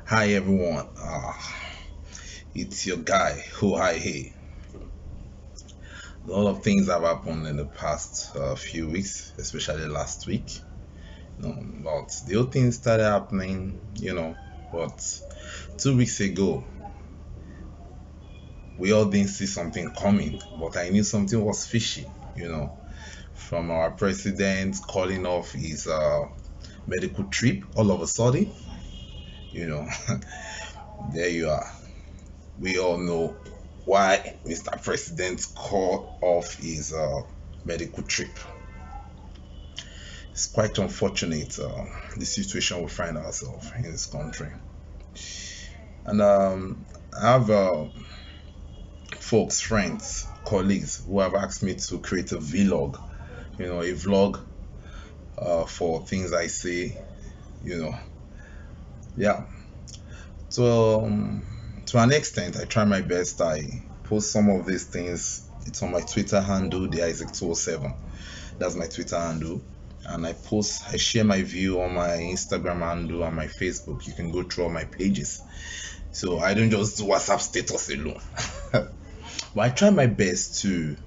Hi everyone, it's your guy who I hate. A lot of things have happened in the past few weeks, especially last week. But the whole thing started happening, but 2 weeks ago we all didn't see something coming, but I knew something was fishy, you know, from our president calling off his medical trip all of a sudden, you know, there you are. We all know why Mr. President called off his medical trip. It's quite unfortunate, the situation we find ourselves in this country. And I have folks, friends, colleagues who have asked me to create a vlog, a vlog for things I say, you know. Yeah. To an extent, I try my best. I post some of these things. It's on my Twitter handle, the Isaac207. That's my Twitter handle. And I share my view on my Instagram handle and my Facebook. You can go through all my pages. So I don't just do WhatsApp status alone. But I try my best you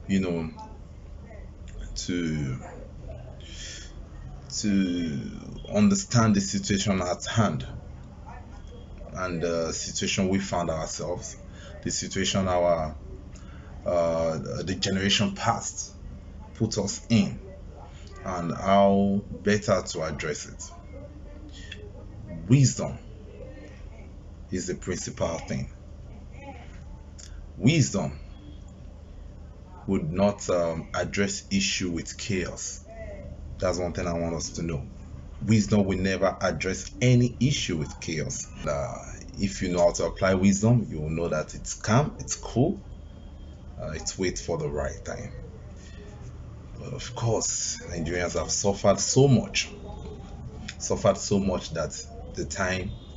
know, to to understand the situation at hand and the situation we found ourselves, the situation the generation past put us in, and how better to address it. Wisdom is the principal thing. Wisdom would not address issue with chaos. That's one thing I want us to know. Wisdom will never address any issue with chaos. If you know how to apply wisdom, you will know that it's calm, it's cool, it's wait for the right time. But of course, Nigerians have suffered so much that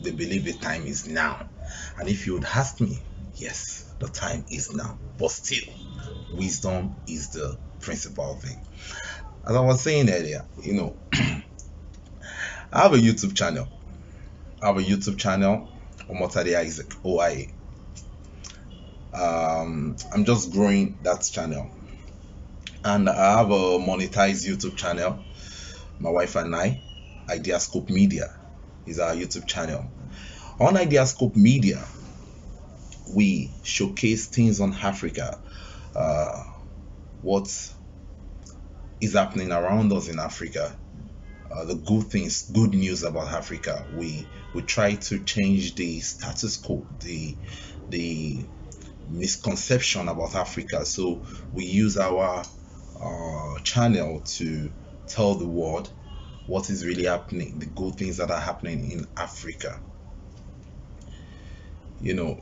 they believe the time is now. And if you would ask me, yes, the time is now. But still, wisdom is the principal thing. As I was saying earlier, I have a YouTube channel. Omotade Isaac, OIA. I'm just growing that channel. And I have a monetized YouTube channel. My wife and I, Ideascope Media is our YouTube channel. On Ideascope Media, we showcase things on Africa, uh, what is happening around us in Africa, the good things, good news about Africa. We try to change the status quo, the misconception about Africa. So we use our channel to tell the world what is really happening, the good things that are happening in Africa. You know,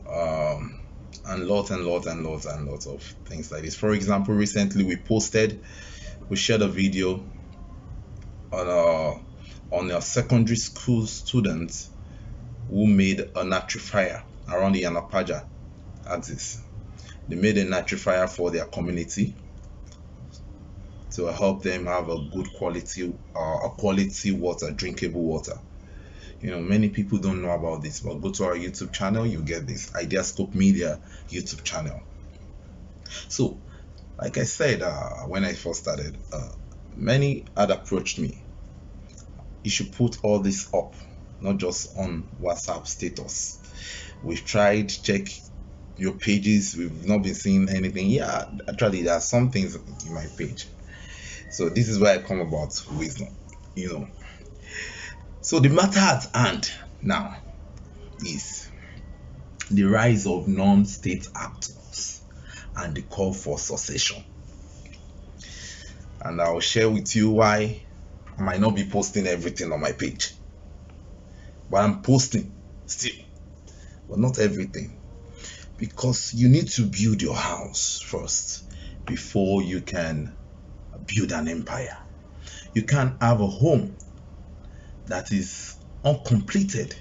and lots of things like this. For example, recently we shared a video on a secondary school student who made a nitrifier around the Yanapaja axis. They made a nitrifier for their community to help them have a good quality, a quality water, drinkable water. Many people don't know about this, but go to our YouTube channel, you get this Ideascope Media YouTube channel. So, like I said, when I first started, many had approached me. You should put all this up, not just on WhatsApp status. We've tried, check your pages, we've not been seeing anything. Yeah, actually, there are some things in my page. So, this is where I come about wisdom, you know. So, the matter at hand now is the rise of non-state actors and the call for secession. And I'll share with you why I might not be posting everything on my page, but I'm posting still, but not everything, because you need to build your house first before you can build an empire. You can't have a home that is uncompleted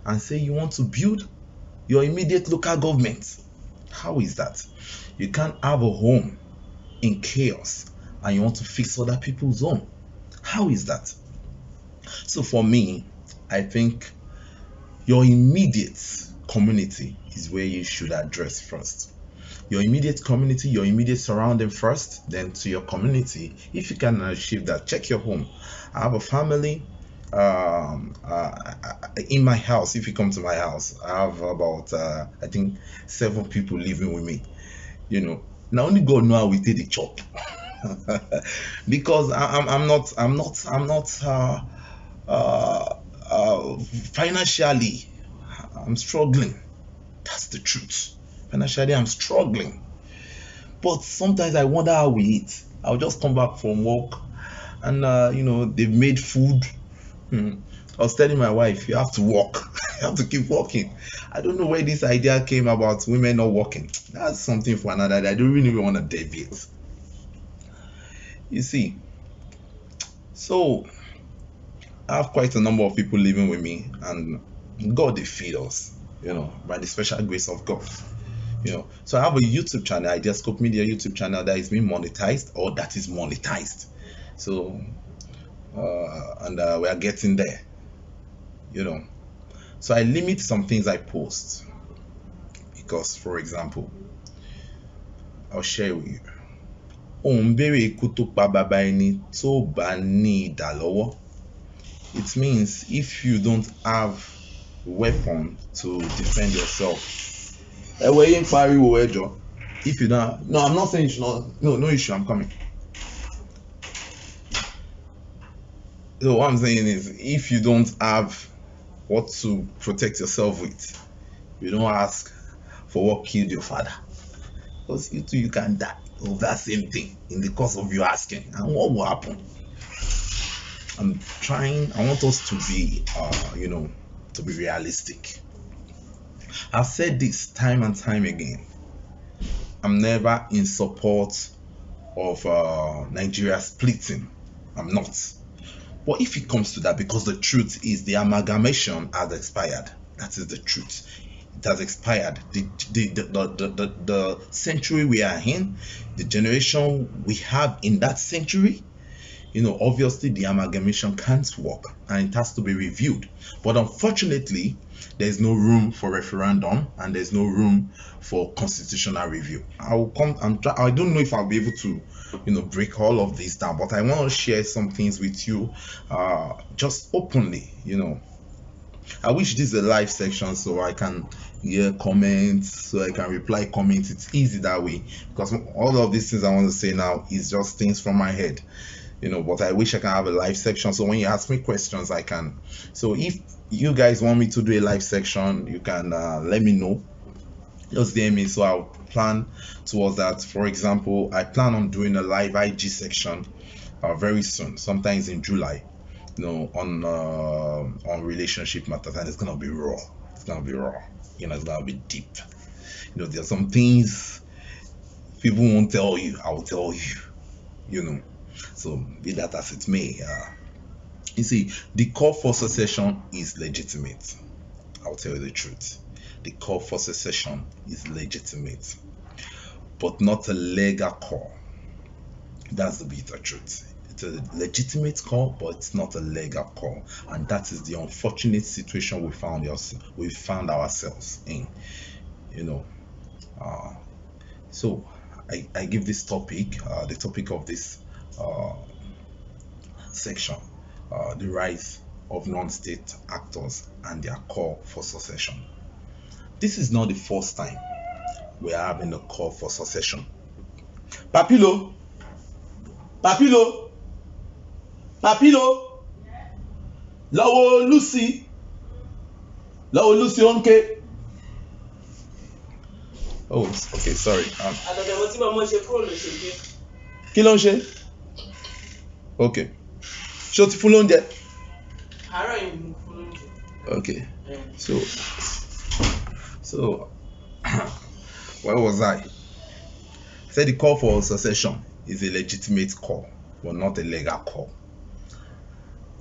and say you want to build your immediate local government. How is that? You can't have a home in chaos and you want to fix other people's home. How is that? So for me, I think Your immediate community is where you should address first. Your immediate community, your immediate surrounding first, then to your community. If you can achieve that, check your home. I have a family in my house. If you come to my house, I have about I think 7 people living with me. Now only God know how we take the chop. Because I'm not financially, I'm struggling. That's the truth. Financially, I'm struggling. But sometimes I wonder how we eat. I'll just come back from work and they've made food. I was telling my wife, you have to work. You have to keep working. I don't know where this idea came about women not working. That's something for another day. I don't really want to deviate. You see, so I have quite a number of people living with me, and God they feed us, by the special grace of God. So I have a YouTube channel, Ideascope Media YouTube channel, that is being monetized, or that is monetized. So and we are getting there. So I limit some things I post, because, for example, I'll share with you. It means if you don't have a weapon to defend yourself. If you don't, no, I'm not saying you should not, no issue, I'm coming. So what I'm saying is, if you don't have what to protect yourself with, you don't ask for what killed your father, because you too, you can die of that same thing in the course of you asking. And what will happen? I want us to be to be realistic. I've said this time and time again. I'm never in support of Nigeria splitting. I'm not. But if it comes to that, because the truth is the amalgamation has expired. That is the truth. It has expired. The century we are in, the generation we have in that century, obviously the amalgamation can't work, and it has to be reviewed. But unfortunately, there's no room for referendum, and there's no room for constitutional review. I don't know if I'll be able to break all of this down, but I want to share some things with you just openly. I wish this is a live section so I can hear comments, so I can reply comments. It's easy that way, because all of these things I want to say now is just things from my head. But I wish I can have a live section, so when you ask me questions, I can. So if you guys want me to do a live section, you can let me know. Just DM me, so I'll plan towards that. For example, I plan on doing a live IG section very soon, sometimes in July, on relationship matters, and it's gonna be raw. It's gonna be raw. It's gonna be deep. There's some things people won't tell you. I will tell you. So be that as it may, you see, the call for secession is legitimate. I'll tell you the truth. The call for secession is legitimate, but not a legal call. That's the bitter truth. It's a legitimate call, but it's not a legal call, and that is the unfortunate situation we found ourselves in. So I give this topic, the topic of this section, the rise of non-state actors and their call for secession. This is not the first time we are having a call for secession. Papilo, lọ́wọ́ Lucy onke. Oh, okay, sorry. Kí ló ń ṣe? Okay. Ṣé o ti fún lóúnjẹ? Àárọ̀ yìí mo fún lóúnjẹ. Okay. So where was I? Said the call for secession is a legitimate call, but not a legal call.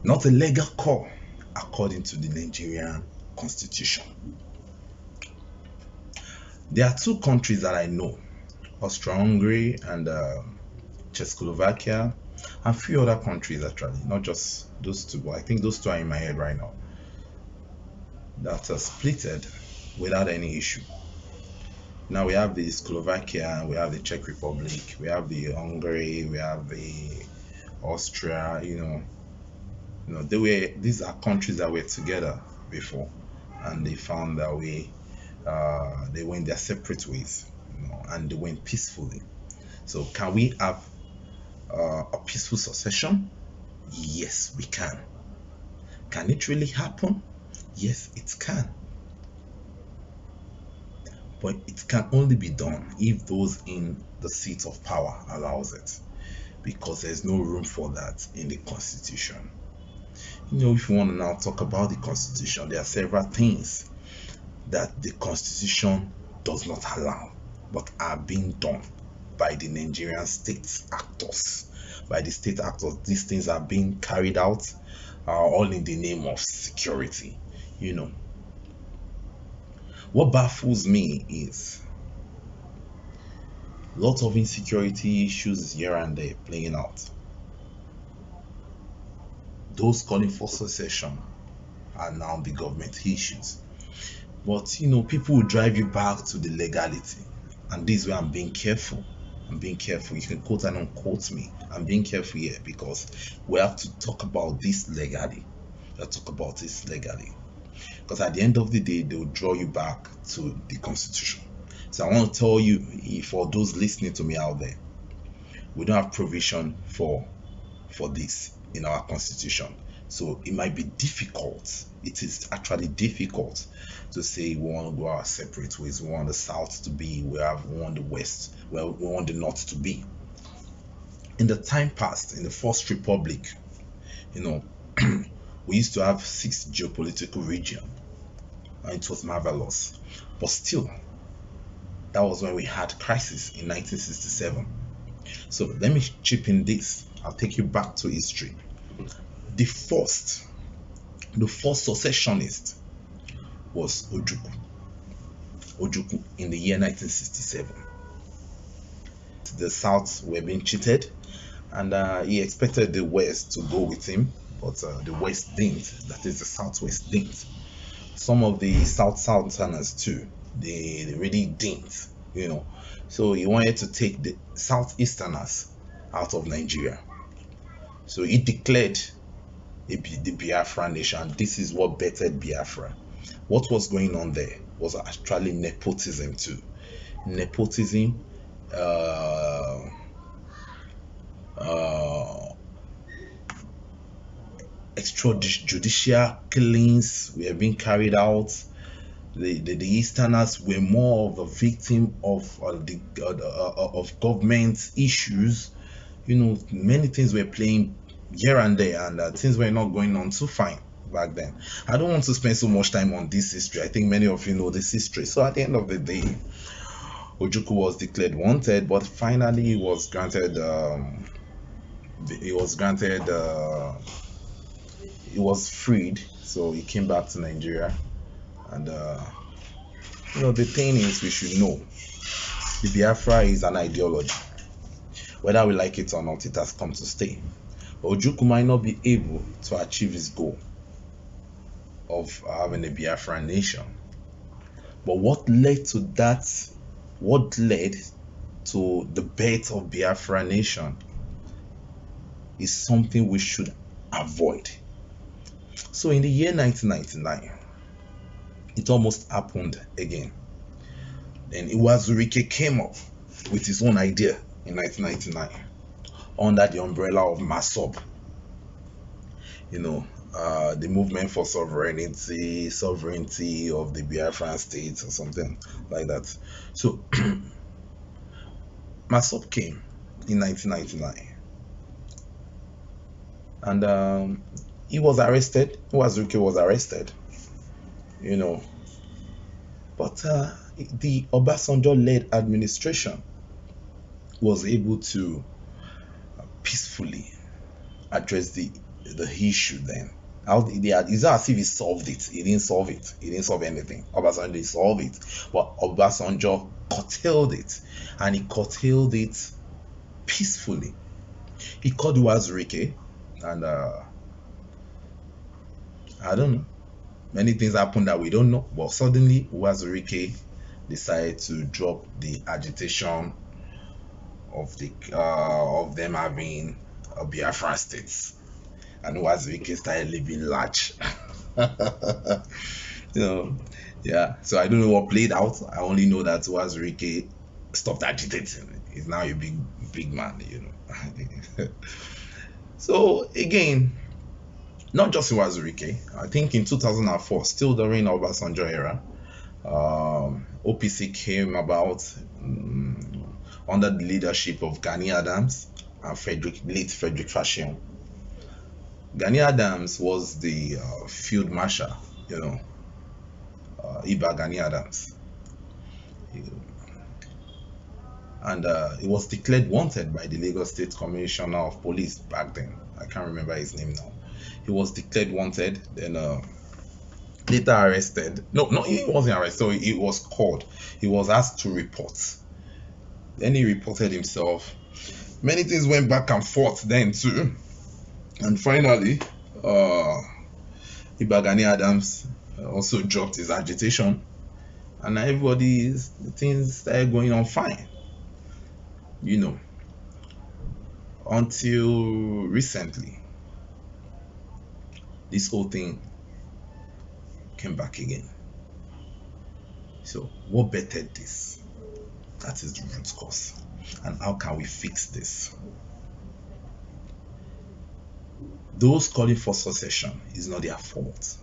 Not a legal call according to the Nigerian Constitution. There are two countries that I know, Austria-Hungary and Czechoslovakia, and a few other countries actually, not just those two, but I think those two are in my head right now. that splitted without any issue. Now we have the Slovakia, we have the Czech Republic, we have the Hungary, we have the Austria. These are countries that were together before, and they found their way. They went their separate ways, and they went peacefully. So, can we have a peaceful succession? Yes, we can. Can it really happen? Yes, it can. But it can only be done if those in the seat of power allows it, because there's no room for that in the Constitution. If you want to now talk about the Constitution, there are several things that the Constitution does not allow, but are being done by the Nigerian state actors. By the state actors, these things are being carried out, all in the name of security. What baffles me is lots of insecurity issues here and there playing out. Those calling for secession are now the government issues. But people will drive you back to the legality. And this is where I'm being careful. I'm being careful. You can quote and unquote me. I'm being careful here because we have to talk about this legally. Because at the end of the day, they will draw you back to the Constitution. So I want to tell you, for those listening to me out there, we don't have provision for this in our Constitution. So it might be difficult. It is actually difficult to say we want to go our separate ways. We want the South to be where we want the West, where we want the North to be. In the time past, in the First Republic, we used to have 6 geopolitical regions, and it was marvelous. But still, that was when we had crisis in 1967. So let me chip in this. I'll take you back to history. The first secessionist was Ojukwu in the year 1967. The South were being cheated, and he expected the West to go with him, but the West didn't. That is, the Southwest didn't. Some of the Southerners too, they really didn't. So he wanted to take the Southeasterners out of Nigeria. So he declared the Biafra nation. This is what bettered Biafra. What was going on there was actually nepotism too. Nepotism, extrajudicial killings were being carried out. The Easterners were more of a victim of government issues. Many things were playing here and there, and things were not going on too fine back then. I don't want to spend so much time on this history. I think many of you know this history. So at the end of the day, Ojukwu was declared wanted, but finally he was granted. He was freed, so he came back to Nigeria. And the thing is, we should know the Biafra is an ideology. Whether we like it or not, it has come to stay. Ojukwu might not be able to achieve his goal of having a Biafra nation. But what led to that? What led to the birth of Biafra nation is something we should avoid. So in the year 1999, it almost happened again. Then Iwazurike came up with his own idea in 1999 under the umbrella of MASSOB. The movement for sovereignty of the Biafran states, or something like that. So MASSOB came in 1999, and he was arrested. Iwazurike was arrested. But the Obasanjo-led administration was able to peacefully address the issue then. It's not as if he solved it. He didn't solve it. He didn't solve anything. Obasanjo didn't solve it. But Obasanjo curtailed it. And he curtailed it peacefully. He called Iwazurike, and I don't know. Many things happened that we don't know, but suddenly Uwazurike decided to drop the agitation of them having a Biafra state, and Uwazurike started living large. you know, yeah. So I don't know what played out. I only know that Uwazurike stopped agitating. He's now a big man, So again, not just Uwazurike. I think in 2004, still during Obasanjo era, OPC came about under the leadership of Gani Adams and late Frederick Fashion. Gani Adams was the field marshal, Iba Gani Adams. And he was declared wanted by the Lagos State Commissioner of Police back then. I can't remember his name now. He was declared wanted, then later arrested. No, he wasn't arrested. So he was called. He was asked to report. Then he reported himself. Many things went back and forth then too. And finally, Iba Gani Adams also dropped his agitation. And things started going on fine. Until recently, this whole thing came back again. So what bettered this? That is the root cause. And how can we fix this? Those calling for secession is not their fault.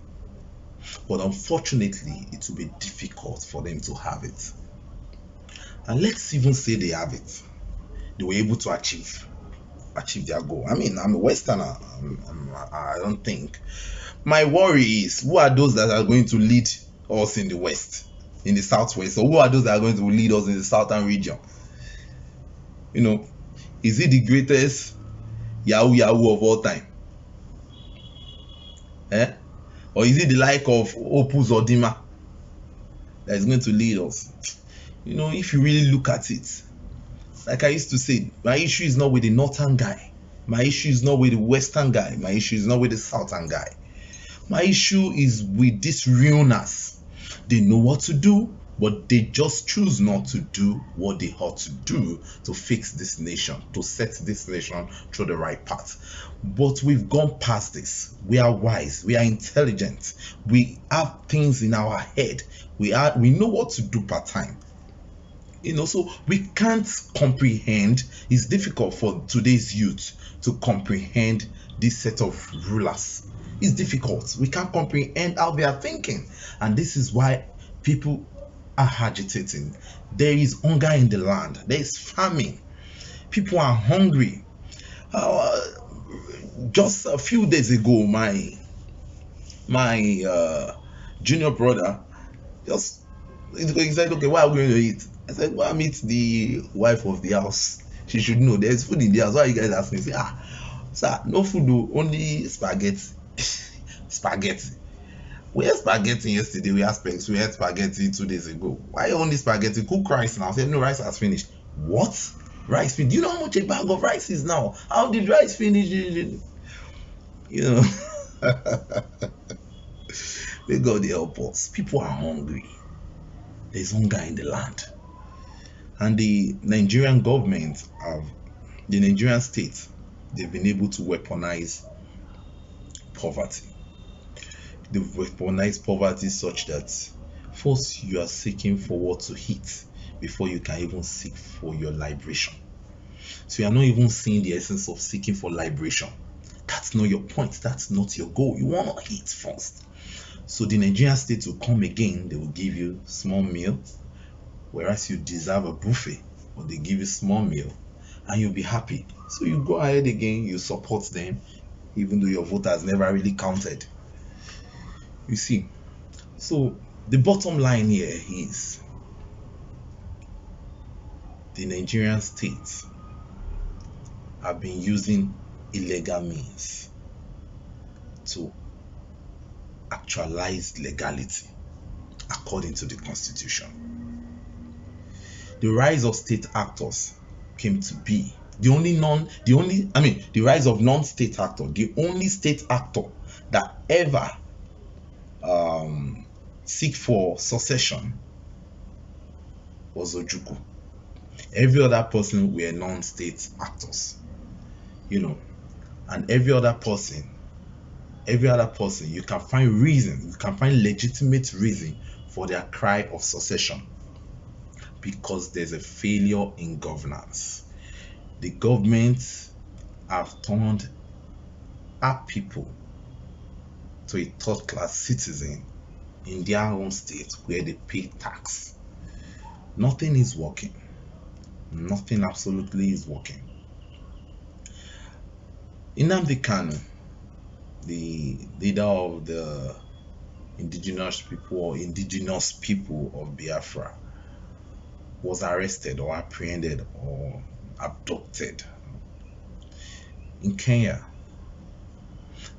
But unfortunately, it will be difficult for them to have it. And let's even say they have it. They were able to achieve their goal. I mean, I'm a Westerner. I don't think. My worry is, who are those that are going to lead us in the West, in the Southwest? Or who are those that are going to lead us in the Southern region? Is it the greatest Yahoo of all time? Or is it the like of Opus or Dima that is going to lead us? If you really look at it, like I used to say, my issue is not with the northern guy. My issue is not with the western guy. My issue is not with the southern guy. My issue is with these ruiners. They know what to do, but they just choose not to do what they ought to do to fix this nation, to set this nation through the right path. But we've gone past this. We are wise. We are intelligent. We have things in our head. We know what to do part time. So we can't comprehend. It's difficult for today's youth to comprehend this set of rulers. It's difficult. We can't comprehend how they are thinking. And this is why people are agitating. There is hunger in the land. There is famine. People are hungry. Just a few days ago, my junior brother he said, okay, what are we going to eat? I said, well, meet the wife of the house. She should know there's food in the house. Why are you guys asking? Say, sir, no food, only spaghetti. Spaghetti. We had spaghetti yesterday. We had spaghetti 2 days ago. Why only spaghetti? Cook rice now. I said, no, rice has finished. What? Rice finished? Do you know how much a bag of rice is now? How did rice finish? May God help us. People are hungry. There's hunger in the land. And the Nigerian government, the Nigerian state, they've been able to weaponize poverty. They've weaponized poverty such that first you are seeking for what to eat before you can even seek for your liberation. So you are not even seeing the essence of seeking for liberation. That's not your point. That's not your goal. You want to eat first. So the Nigerian state will come again. They will give you small meal, whereas you deserve a buffet, but they give you small meal and you'll be happy. So you go ahead again, you support them, even though your vote has never really counted. You see, so the bottom line here is the Nigerian state have been using illegal means to actualize legality according to the constitution. The rise of state actors came to be the rise of non-state actor, the only state actor that ever um, seek for succession was Ojukwu. Every other person were non-state actors, you know, and every other person, you can find reason, you can find legitimate reason for their cry of succession, because there's a failure in governance. The government have turned our people to a third class citizen in their own state where they pay tax. Nothing is working. Nothing absolutely is working. Nnamdi Kanu, the leader of the indigenous people of Biafra, was arrested or apprehended or abducted in Kenya.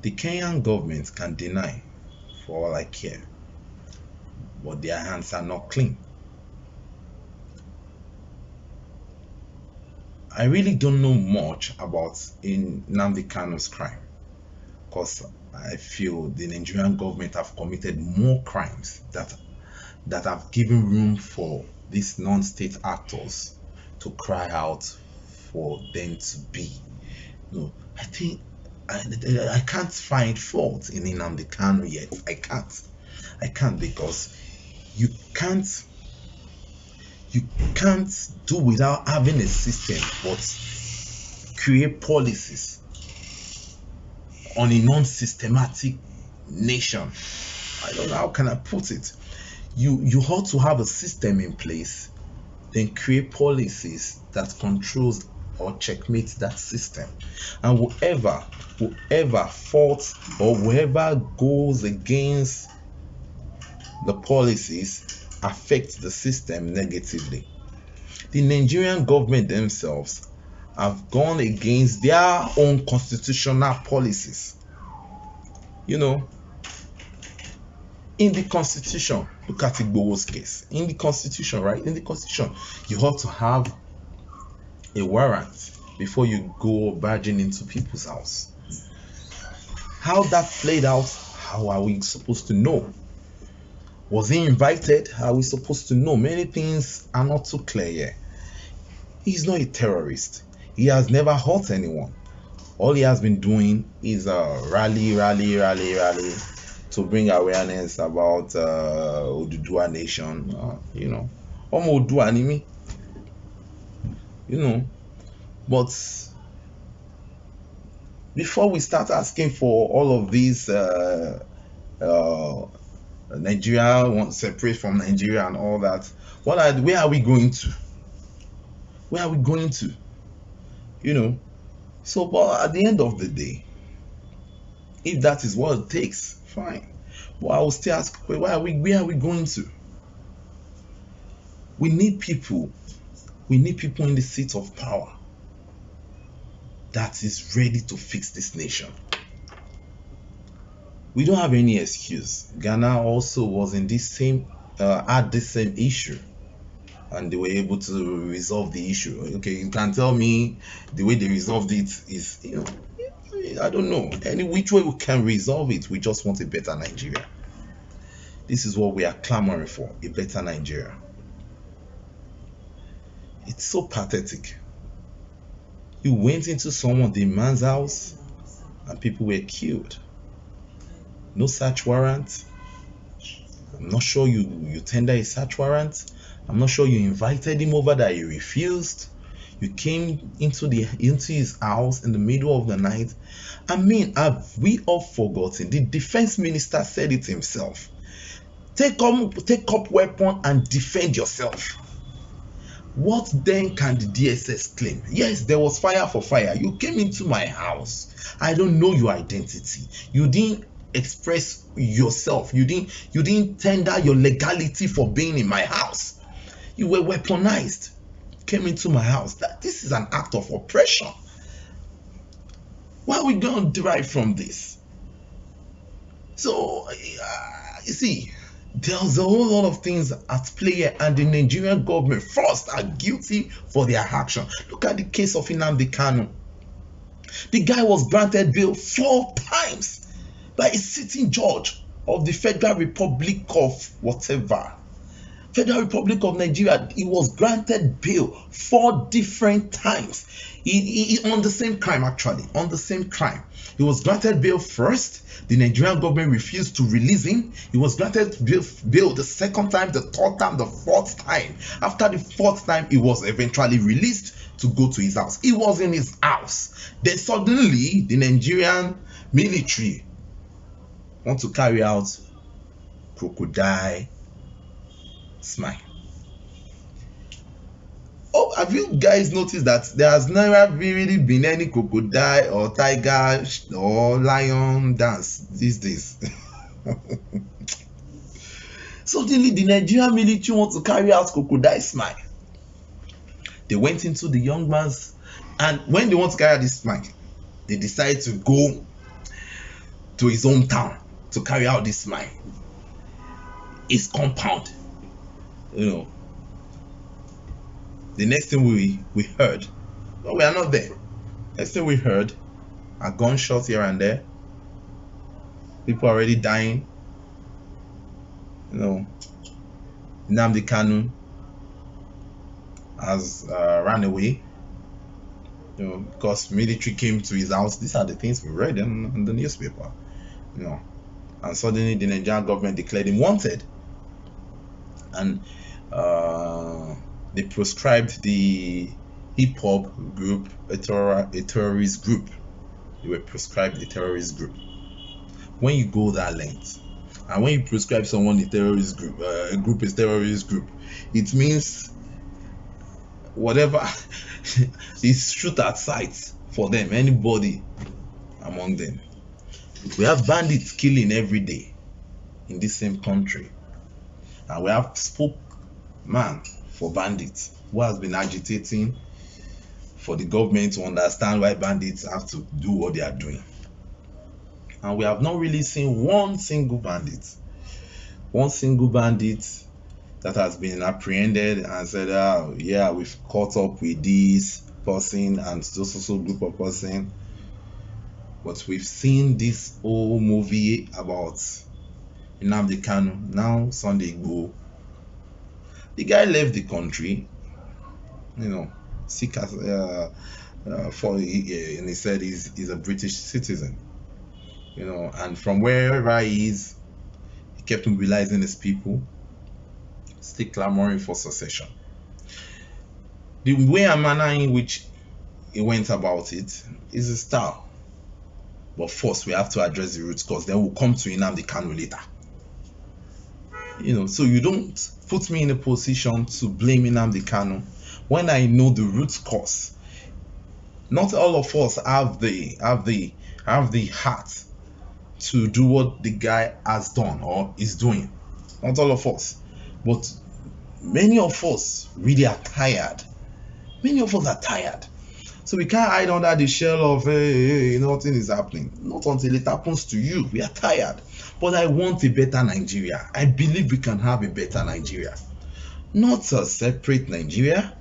The Kenyan government can deny for all I care, but their hands are not clean. I really don't know much about Nnamdi Kanu's crime, because I feel the Nigerian government have committed more crimes that have given room for these non-state actors to cry out for them to be. No, I think I can't find fault in Nnamdi Kanu yet. I can't, because you can't do without having a system but create policies on a non-systematic nation. I don't know how can I put it. You ought to have a system in place, then create policies that controls or checkmates that system. And whoever faults or whoever goes against the policies affect the system negatively. The Nigerian government themselves have gone against their own constitutional policies. You know, in the constitution, look at Igboho's case. In the constitution, right? In the constitution, you have to have a warrant before you go barging into people's house. How that played out, how are we supposed to know? Was he invited? How are we supposed to know? Many things are not too clear here. He's not a terrorist. He has never hurt anyone. All he has been doing is rally to bring awareness about Oduduwa Nation. You know, Oduduwa anime. You know, but before we start asking for all of these, Nigeria wants separate from Nigeria and all that, where are we going to? Where are we going to? You know, so but at the end of the day, if that is what it takes, fine. But I will still ask, where are we going to? We need people in the seat of power that is ready to fix this nation. We don't have any excuse. Ghana also was in this same had this same issue, and they were able to resolve the issue. Okay, you can tell me the way they resolved it is, you know, I don't know. Any which way we can resolve it, we just want a better Nigeria. This is what we are clamoring for, a better Nigeria. It's so pathetic. You went into the man's house and people were killed. No search warrant. I'm not sure you tender a search warrant. I'm not sure you invited him over, that he refused. You came into his house in the middle of the night. I mean, have we all forgotten? The defense minister said it himself. Take up weapon and defend yourself. What then can the DSS claim? Yes, there was fire for fire. You came into my house. I don't know your identity. You didn't express yourself. You didn't tender your legality for being in my house. You were weaponized. Came into my house. This is an act of oppression. What are we going to derive from this? So, you see, there's a whole lot of things at play here, and the Nigerian government first are guilty for their action. Look at the case of Nnamdi Kanu. The guy was granted bail 4 times by a sitting judge. of the Federal Republic of whatever. Federal Republic of Nigeria, he was granted bail 4 different times. He on the same crime, actually, on the same crime. He was granted bail first. The Nigerian government refused to release him. He was granted bail the second time, the third time, the fourth time. After the fourth time, he was eventually released to go to his house. He was in his house. Then suddenly, the Nigerian military want to carry out crocodile smile. Oh, have you guys noticed that there has never really been any crocodile or tiger or lion dance these days? Suddenly, the Nigerian military want to carry out crocodile smile. They went into the young man's, and when they want to carry out this smile, they decide to go to his hometown to carry out this smile. His compound. You know, the next thing we heard, well, we are not there. Next thing we heard are gunshots here and there. People already dying. You know, Nnamdi Kanu has ran away. You know, because military came to his house. These are the things we read in the newspaper. You know, and suddenly the Nigerian government declared him wanted, and they proscribed the hip hop group, a terrorist group. They were proscribed a terrorist group. When you go that length, and when you prescribe someone a terrorist group, a group is terrorist group, it means whatever is shoot at sight for them, anybody among them. We have bandits killing every day in this same country, and we have spokesman for bandits who has been agitating for the government to understand why bandits have to do what they are doing. And we have not really seen one single bandit that has been apprehended and said, oh, yeah, we've caught up with this person and so group of person. But we've seen this whole movie about Nnamdi Kanu, now Sunday Igboho. The guy left the country, you know, sick as and he said he's a British citizen, you know, and from wherever he is, he kept mobilizing his people, still clamoring for secession. The way and manner in which he went about it is a style. But first, we have to address the roots cause. Then we'll come to Nnamdi Kanu later. You know, so you don't put me in a position to blame Nnamdi Kanu when I know the root cause. Not all of us have the heart to do what the guy has done or is doing. Not all of us, but many of us really are tired. Many of us are tired. So we can't hide under the shell of hey, nothing is happening. Not until it happens to you. We are tired. But I want a better Nigeria. I believe we can have a better Nigeria. Not a separate Nigeria.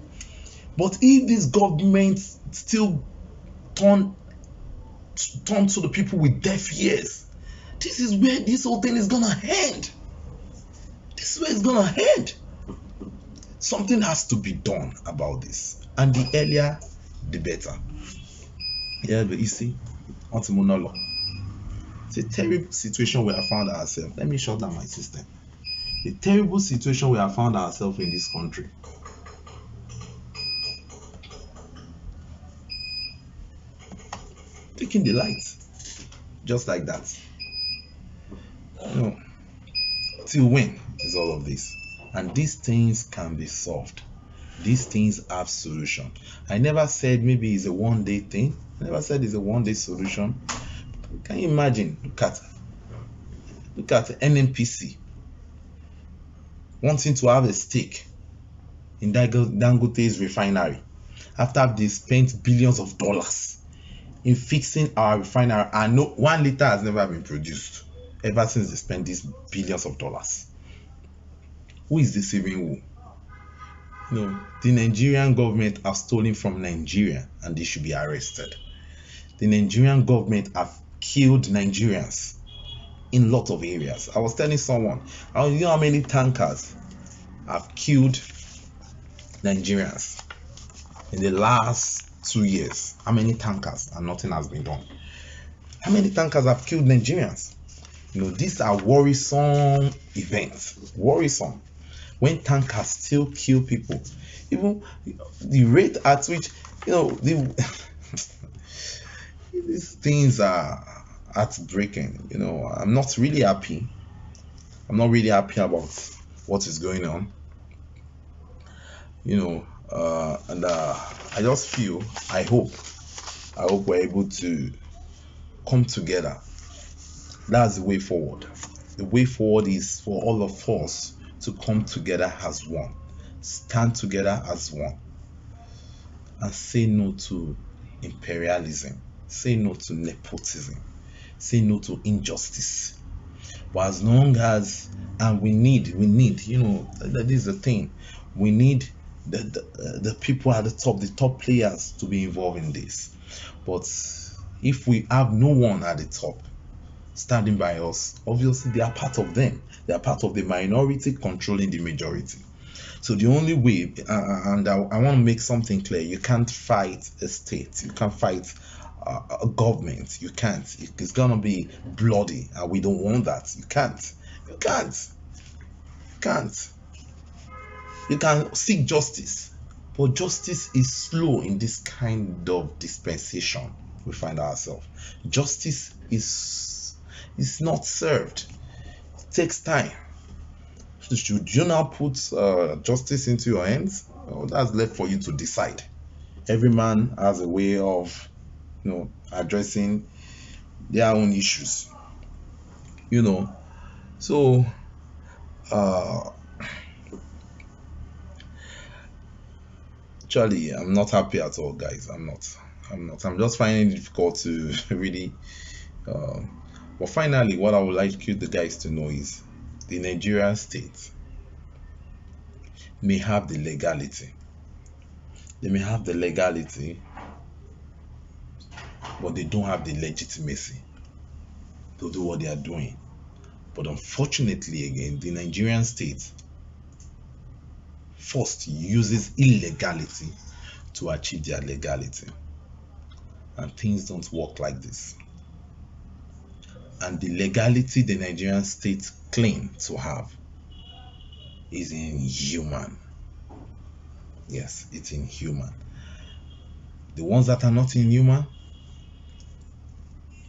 But if this government still turn to the people with deaf ears, this is where this whole thing is gonna end. This is where it's gonna end. Something has to be done about this. And the earlier the better. Yeah, but you see, it's a terrible situation we have found ourselves. Let me shut down my system. A terrible situation we have found ourselves in this country. Taking the light, just like that. You know, till when is all of this? And these things can be solved. These things have solution. I never said maybe it's a one-day thing. I never said it's a one-day solution. Can you imagine? Look at NNPC wanting to have a stake in Dangote's refinery after they spent billions of dollars in fixing our refinery, and no 1 liter has never been produced ever since they spent these billions of dollars. Who is deceiving who? No, the Nigerian government have stolen from Nigeria and they should be arrested. The Nigerian government have killed Nigerians in lot of areas. I was telling someone, you know how many tankers have killed Nigerians in the last 2 years? How many tankers, and nothing has been done? How many tankers have killed Nigerians? These are worrisome events. Worrisome. When tankers still kill people, even the rate at which these things are heartbreaking. I'm not really happy. I'm not really happy about what is going on. And I just feel, I hope we're able to come together. That's the way forward. The way forward is for all of us to come together as one, stand together as one, and say no to imperialism, say no to nepotism, say no to injustice. But as long as, and we need, that is the thing, we need the people at the top players to be involved in this. But if we have no one at the top standing by us, obviously they are part of them. They are part of the minority controlling the majority. So the only way, and I want to make something clear, you can't fight a state, you can't fight a government, you can't. It's gonna be bloody, and we don't want that. You can't. You can seek justice, but justice is slow in this kind of dispensation we find ourselves. Justice is not served. It takes time. Should you now put justice into your hands? Well, that's left for you to decide. Every man has a way of addressing their own issues. So actually, I'm not happy at all, guys. I'm not. I'm just finding it difficult to really. But finally, what I would like you the guys to know is the Nigerian state may have the legality. They may have the legality, but they don't have the legitimacy to do what they are doing. But unfortunately, again, the Nigerian state first uses illegality to achieve their legality. And things don't work like this. And the legality the Nigerian state claims to have is inhuman. Yes, it's inhuman. The ones that are not inhuman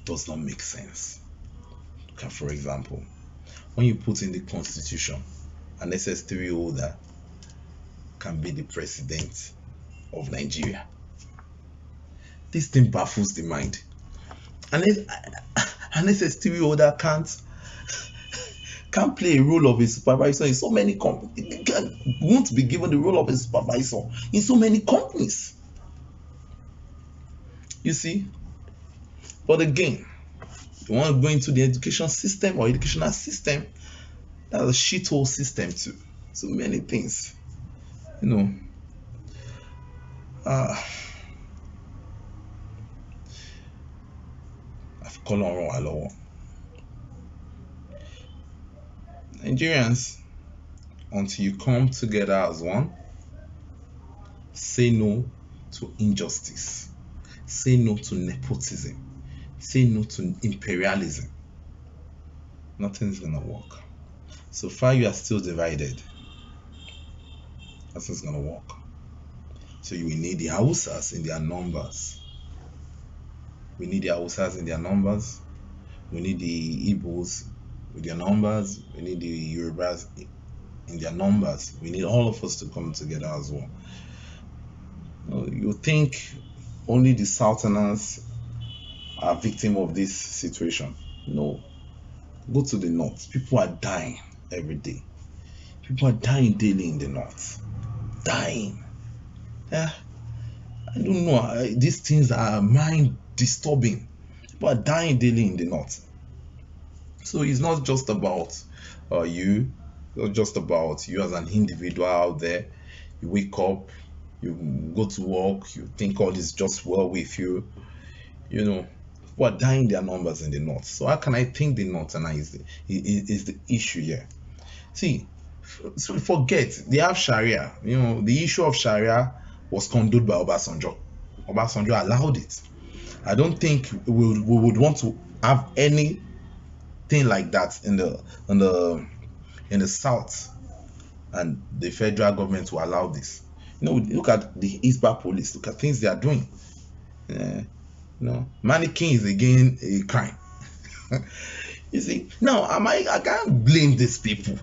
does not make sense. Okay, for example, when you put in the constitution, an SS3 holder can be the president of Nigeria. This thing baffles the mind. An SS3 holder can't play a role of a supervisor in so many companies. Won't be given the role of a supervisor in so many companies. You see? But again, you want to go into the education system or educational system, that's a shithole system too. So many things. I've called on a lot. Nigerians, until you come together as one, say no to injustice, say no to nepotism, say no to imperialism, nothing's gonna work. So far you are still divided, nothing's gonna work. So you will need the Hausas in their numbers. We need the Hausas in their numbers. We need the Igbos with their numbers. We need the Yorubas in their numbers. We need all of us to come together as well. You think only the Southerners are victim of this situation? No. Go to the north. People are dying every day. People are dying daily in the north. Dying. I don't know. These things are mind disturbing. People are dying daily in the north. So it's not just about you. It's not just about you as an individual out there. You wake up, you go to work, you think all is just well with you. who are dying their numbers in the north. So how can I think the northerners is the issue here? See, so forget they have Sharia. The issue of Sharia was condoned by Obasanjo. Obasanjo allowed it. I don't think we would want to have anything like that in the south, and the federal government will allow this. Look at the Hisbah police. Look at things they are doing. Mannequin is again a crime. You see, now I can't blame these people.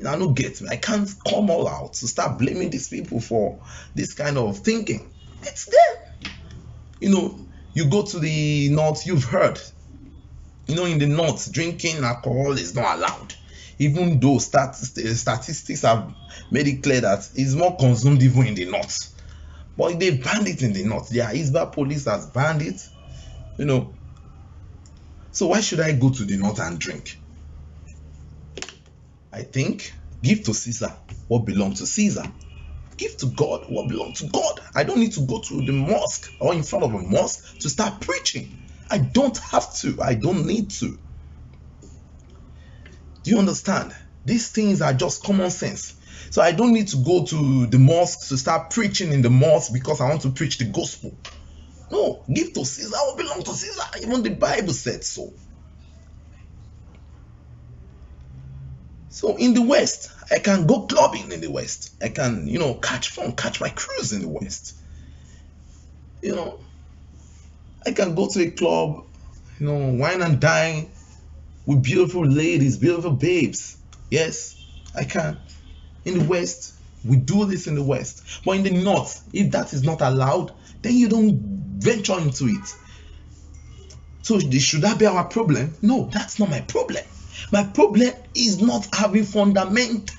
I don't get me. I can't come all out to start blaming these people for this kind of thinking. It's them. You go to the north, you've heard. In the north, drinking alcohol is not allowed. Even though statistics have made it clear that it's more consumed even in the north. But they banned it in the north. Their Hisbah police has banned it. So why should I go to the north and drink? I think give to Caesar what belongs to Caesar. Give to God what belongs to God. I don't need to go to the mosque or in front of a mosque to start preaching. I don't have to. I don't need to. Do you understand? These things are just common sense. So I don't need to go to the mosque to start preaching in the mosque because I want to preach the gospel. No, give to Caesar what belongs to Caesar. Even the Bible said so. So in the West, I can go clubbing in the West. I can, catch my cruise in the West. I can go to a club, wine and dine with beautiful ladies, beautiful babes. Yes, I can. In the West, we do this in the West. But in the North, if that is not allowed, then you don't venture into it. So should that be our problem? No, that's not my problem. My problem is not having fundamental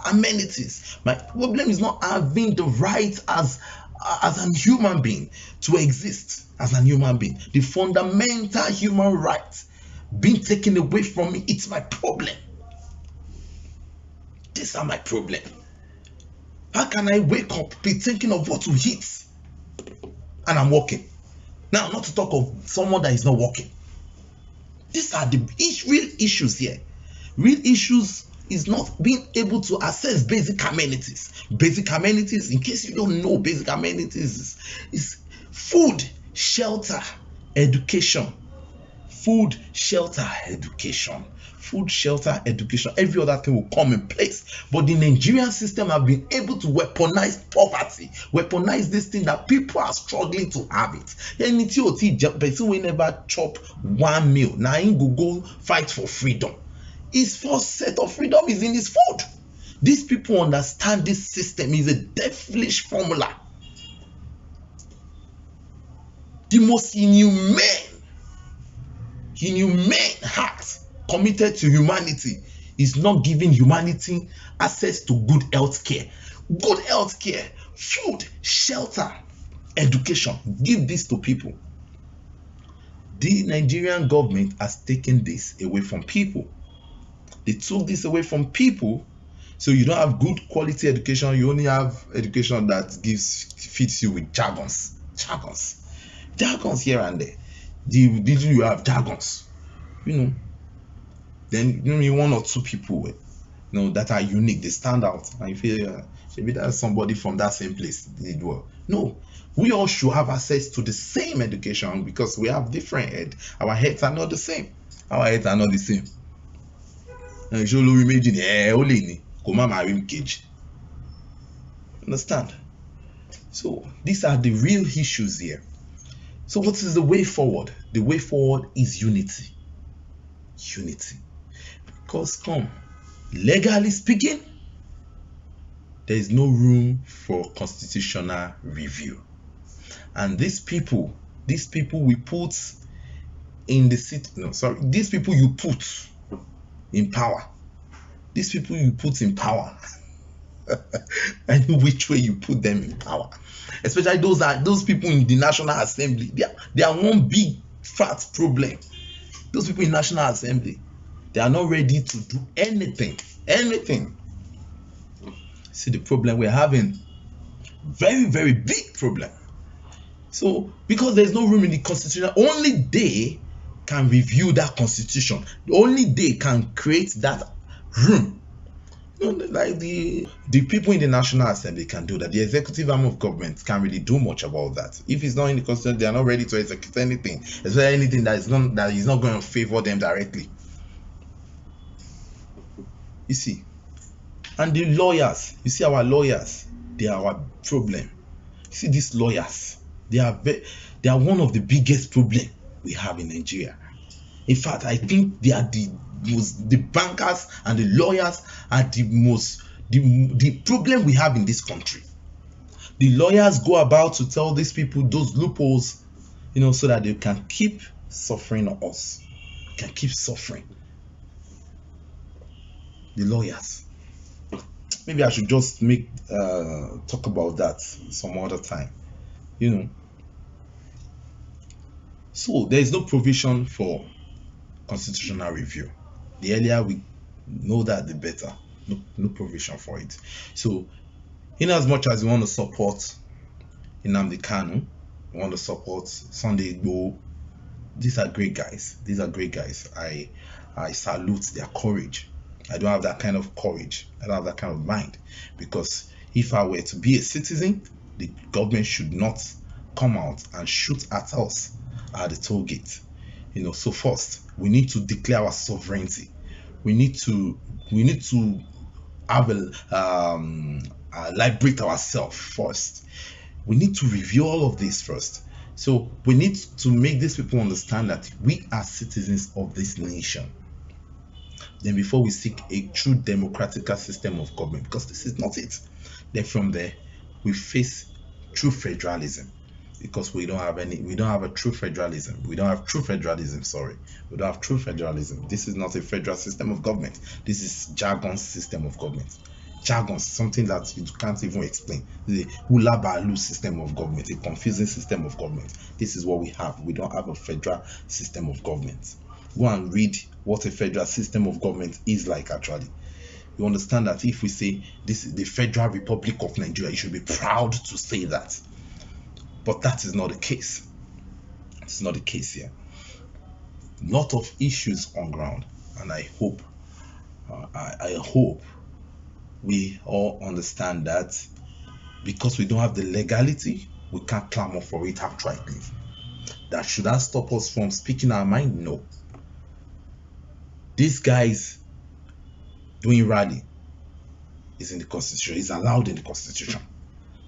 amenities. My problem is not having the right as a human being to exist as a human being. The fundamental human right being taken away from me, it's my problem. These are my problem. How can I wake up, be thinking of what to eat, and I'm working? Now, not to talk of someone that is not working. These are the real issues here. Real issues is not being able to access basic amenities. Basic amenities, in case you don't know, basic amenities is food, shelter, education. Food, shelter, education. Food, shelter, education. Every other thing will come in place. But the Nigerian system have been able to weaponize poverty, weaponize this thing that people are struggling to have it. Person will never chop one meal. Now he go fight for freedom. His first set of freedom is in his food. These people understand this system is a devilish formula. The most inhumane act committed to humanity is not giving humanity access to good health care. Good health care, food, shelter, education. Give this to people. The Nigerian government has taken this away from people. They took this away from people, so you don't have good quality education. You only have education that fits you with jargons here and there. Did you have jargons? Then one or two people that are unique, they stand out, and you feel maybe that's somebody from that same place did well. No, we all should have access to the same education because we have different heads. Our heads are not the same. Understand? So these are the real issues here. So what is the way forward? The way forward is unity. Because legally speaking, there is no room for constitutional review. And these people we put in the city. No, sorry, these people you put in power. These people you put in power. Any which way you put them in power. Especially those people in the National Assembly. They are one big fat problem. Those people in National Assembly, they are not ready to do anything. See the problem we're having. Very, very big problem. So because there's no room in the constitution, only they can review that constitution. Only they can create that room. Like the people in the National Assembly can do that. The executive arm of government can't really do much about that. If it's not in the constitution, they are not ready to execute anything, especially anything that is not going to favor them directly. You see, and the lawyers, you see, our lawyers, they are our problem. You see, these lawyers, they are one of the biggest problem we have in Nigeria. In fact, I think they are the bankers and the lawyers are the problem we have in this country. The lawyers go about to tell these people those loopholes, so that they can keep suffering on us, can keep suffering. The lawyers. Maybe I should just talk about that some other time. So there is no provision for constitutional review. The earlier we know that, the better. No provision for it. So, in as much as we want to support Nnamdi Kanu, we want to support Sunday Igboho, these are great guys. I salute their courage. I don't have that kind of courage. I don't have that kind of mind, because if I were to be a citizen, the government should not come out and shoot at us at the toll gate. So first we need to declare our sovereignty. We need to have liberate ourselves first. We need to review all of this first. So we need to make these people understand that we are citizens of this nation. Then before we seek a true democratic system of government, because this is not it. Then from there we face true federalism, because we don't have a true federalism. We don't have true federalism. This is not a federal system of government. This is jargon system of government. Jargon, something that you can't even explain. The hula balu system of government, a confusing system of government. This is what we have. We don't have a federal system of government. Go and read what a federal system of government is like. Actually, you understand that if we say this is the Federal Republic of Nigeria, you should be proud to say that. But that is not the case. It's not the case here. Lot of issues on ground, and I hope we all understand that because we don't have the legality, we can't clamor for it outrightly. That should that stop us from speaking our mind? No. These guys doing rally is in the constitution, is allowed in the constitution,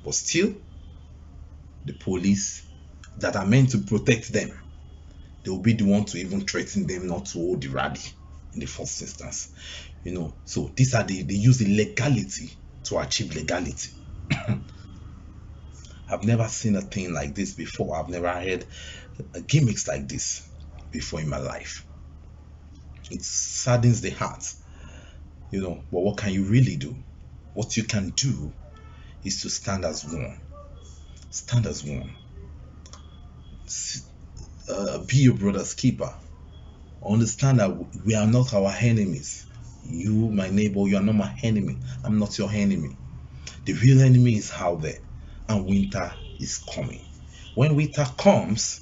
but still the police that are meant to protect them, they will be the one to even threaten them not to hold the rally in the first instance. So these are they use the legality to achieve legality. I've never seen a thing like this before. I've never heard gimmicks like this before in my life. It saddens the heart, but what can you really do? What you can do is to stand as one. Stand as one. Be your brother's keeper. Understand that we are not our enemies. You, my neighbor, you are not my enemy. I'm not your enemy. The real enemy is out there, and winter is coming. When winter comes,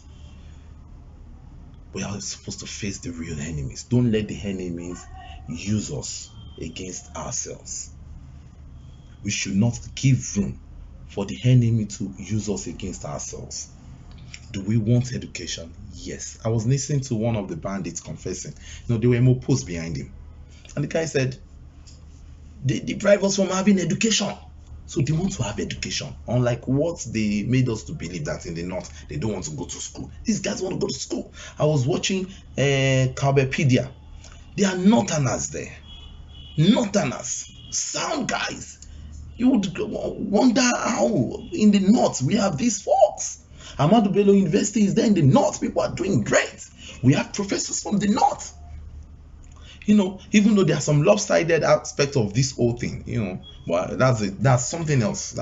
we are supposed to face the real enemies. Don't let the enemies use us against ourselves. We should not give room for the enemy to use us against ourselves. Do we want education? Yes. I was listening to one of the bandits confessing. There were more posts behind him. And the guy said, they deprive us from having education. So they want to have education. Unlike what they made us to believe that in the north, they don't want to go to school. These guys want to go to school. I was watching Carbepedia. There are northerners there. Northerners. Sound guys. You would wonder how in the north we have these folks. Ahmadu Bello University is there in the north. People are doing great. We have professors from the north. Even though there are some lopsided aspects of this whole thing, but that's something else.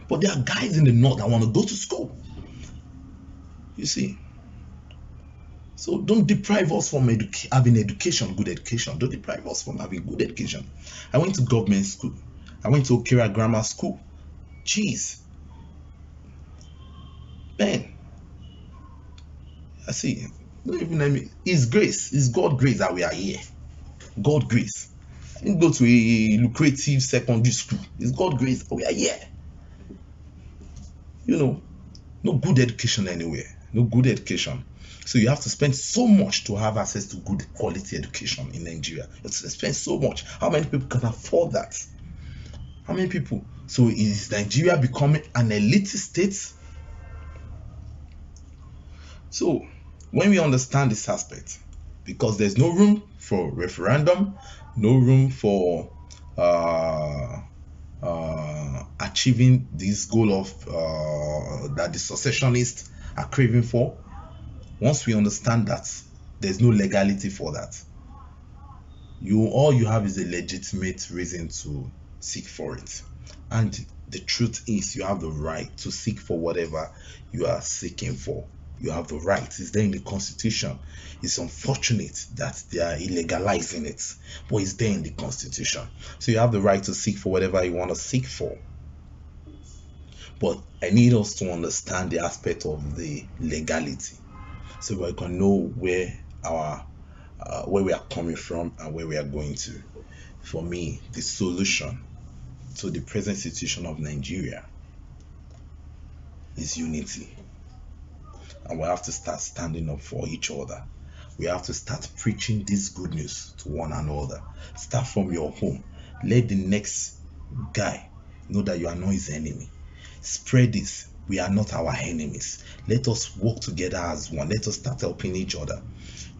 But there are guys in the north that want to go to school. You see. So don't deprive us from having education, good education. Don't deprive us from having good education. I went to government school. I went to Okira Grammar School. Jeez. Man, I see. Don't even let me. It's grace. It's God grace that we are here. God grace. I didn't go to a lucrative secondary school. It's God grace that we are here. You know, no good education anywhere. No good education. So you have to spend so much to have access to good quality education in Nigeria. You have to spend so much. How many people can afford that? How many people? So is Nigeria becoming an elitist state? So when we understand this aspect, because there's no room for referendum, no room for achieving this goal of that the secessionists are craving for. Once we understand that there's no legality for that, all you have is a legitimate reason to seek for it. And the truth is, you have the right to seek for whatever you are seeking for. You have the right. It's there in the constitution. It's unfortunate that they are illegalizing it, but it's there in the constitution. So you have the right to seek for whatever you want to seek for. But I need us to understand the aspect of the legality, so we can know where we are coming from and where we are going to. For me, the solution to the present situation of Nigeria is unity. And we have to start standing up for each other. We have to start preaching this good news to one another. Start from your home. Let the next guy know that you are not his enemy. Spread this. We are not our enemies. Let us work together as one. Let us start helping each other.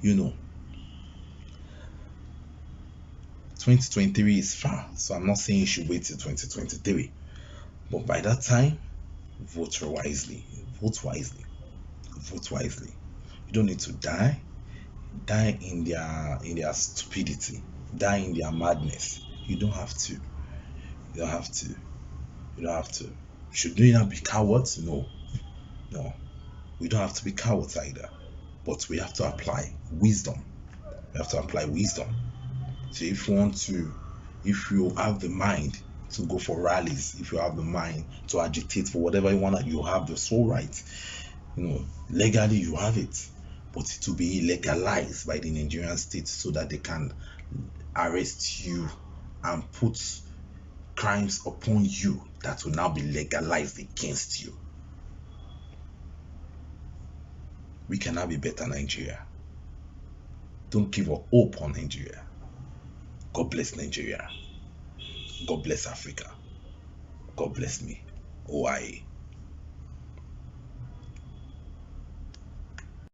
2023 is far, so I'm not saying you should wait till 2023. But by that time, vote wisely. Vote wisely. Vote wisely. You don't need to die in their stupidity, die in their madness. You don't have to. You don't have to. You don't have to. Should we not be cowards? No. We don't have to be cowards either. But we have to apply wisdom. We have to apply wisdom. So if you have the mind to go for rallies, if you have the mind to agitate for whatever you want, you have the sole right. Legally you have it, but it will be legalized by the Nigerian state so that they can arrest you and put crimes upon you that will now be legalized against you. We can have a better Nigeria. Don't give up hope on Nigeria. God bless Nigeria. God bless Africa. God bless me. OIA.